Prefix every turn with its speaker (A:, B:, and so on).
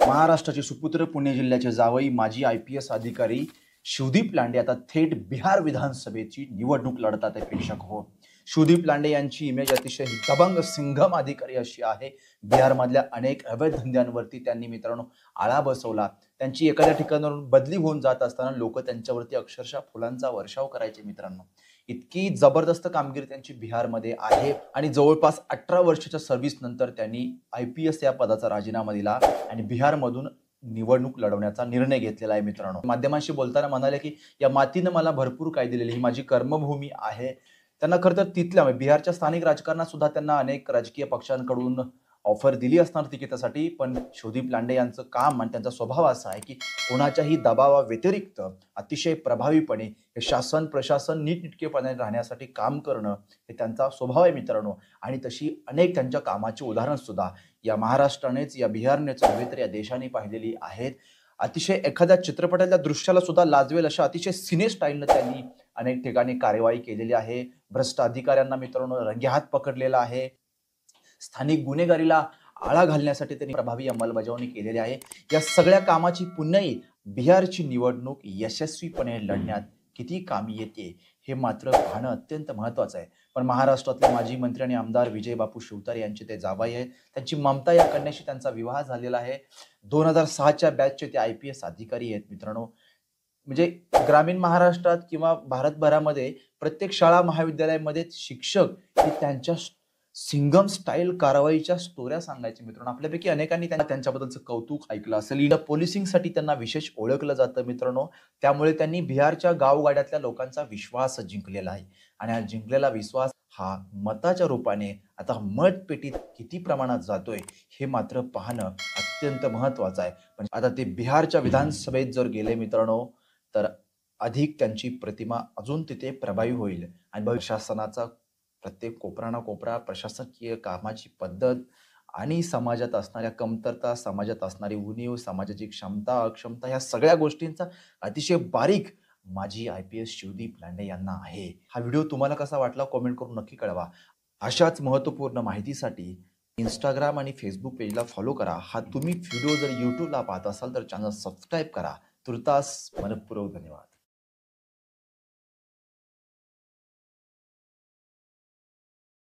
A: महाराष्ट्राचे सुपुत्र पुणे जिल्ह्याचे जावई माजी IPS अधिकारी शिवदीप लांडे आता थेट बिहार विधानसभेची निवडणूक लढतात आहे प्रेक्षक हो. शिवदीप लांडे यांची इमेज अतिशय दबंग सिंघम अधिकारी अशी आहे. बिहारमधल्या अनेक अवैध धंद्यांवरती त्यांनी मित्रांनो आळा बसवला. त्यांची एखाद्या ठिकाणावरून बदली होऊन जात असताना लोक त्यांच्यावरती अक्षरशः फुलांचा वर्षाव करायचे मित्रांनो. इतकी जबरदस्त कामगिरी त्यांची बिहारमध्ये आहे आणि जवळपास 18 वर्षाच्या सर्व्हिस नंतर त्यांनी IPS या पदाचा राजीनामा दिला आणि बिहारमधून निवडणूक लढवण्याचा निर्णय घेतलेला आहे मित्रांनो. माध्यमांशी बोलताना म्हणाले की या मातीने मला भरपूर काय दिलेली, ही माझी कर्मभूमी आहे. त्यांना खरं तर तिथल्या बिहारच्या स्थानिक राजकारणात सुद्धा त्यांना अनेक राजकीय पक्षांकडून ऑफर दिली असणार तिकिटासाठी, पण शिवदीप लांडे यांचं काम आणि त्यांचा स्वभाव असा आहे की कोणाच्याही दबावा व्यतिरिक्त अतिशय प्रभावीपणे हे शासन प्रशासन नीटनेटकेपणे राहण्यासाठी काम करणं हे त्यांचा स्वभाव आहे मित्रांनो. आणि तशी अनेक त्यांच्या कामाची उदाहरण सुद्धा या महाराष्ट्रानेच या बिहारनेच नव्हे तर या देशाने पाहिलेली आहेत. अतिशय एखाद्या चित्रपटातल्या दृश्याला सुद्धा लाजवेल अशा अतिशय सिने स्टाईलनं त्यांनी अनेक ठिकाणी कार्यवाही केलेली आहे. भ्रष्ट अधिकाऱ्यांना मित्रांनो रंगेहात पकडलेला आहे. स्थानिक गुन्हेगारीला आळा घालण्यासाठी त्यांनी प्रभावी अंमलबजावणी केलेली आहे. या सगळ्या कामाची पुन्हाही बिहारची निवडणूक यशस्वीपणे लढण्यात किती कामी येते हे मात्र पाहणं अत्यंत महत्त्वाचं आहे. पण महाराष्ट्रातले माजी मंत्री आणि आमदार विजय बापू शिवतारे यांचे ते जावई आहेत. त्यांची ममता या कन्याशी त्यांचा विवाह झालेला आहे. 2006च्या बॅचचे ते IPS अधिकारी आहेत मित्रांनो. म्हणजे ग्रामीण महाराष्ट्रात किंवा भारतभरामध्ये प्रत्येक शाळा महाविद्यालयामध्ये शिक्षक हे त्यांच्या सिंघम स्टाईल कारवाईच्या स्टोऱ्या सांगायचे मित्रांनो. आपल्यापैकी अनेकांनी त्यांच्याबद्दलचं कौतुक ऐकलं असेल. इंडिया पोलिसिंगसाठी त्यांना विशेष ओळखलं जातं मित्रांनो. त्यामुळे त्यांनी बिहारच्या गावगाड्यातल्या लोकांचा विश्वास जिंकलेला आहे आणि हा जिंकलेला विश्वास हा मताच्या रूपाने आता मतपेटीत किती प्रमाणात जातोय हे मात्र पाहणं अत्यंत महत्वाचं आहे. पण आता ते बिहारच्या विधानसभेत जर गेले मित्रांनो तर अधिक त्यांची प्रतिमा अजून तिथे प्रभावी होईल आणि प्रशासनाचा प्रत्येक कोपरा ना कोपरा, प्रशासकीय कामाची पद्धत आणि समाजात असणाऱ्या कमतरता, समाजात असणारी उणीव, समाजाची क्षमता अक्षमता या सगळ्या गोष्टींचा अतिशय बारीक माजी IPS शिवदीप लांडे यांना आहे. हा व्हिडिओ तुम्हाला कसा वाटला कमेंट करून नक्की कळवा. अशाच महत्त्वपूर्ण माहितीसाठी Instagram आणि Facebook पेजला फॉलो करा. हा तुम्ही व्हिडिओ जर YouTubeला पाहत असाल तर चॅनल सबस्क्राईब करा. तुर्तास मनःपूर्वक धन्यवाद.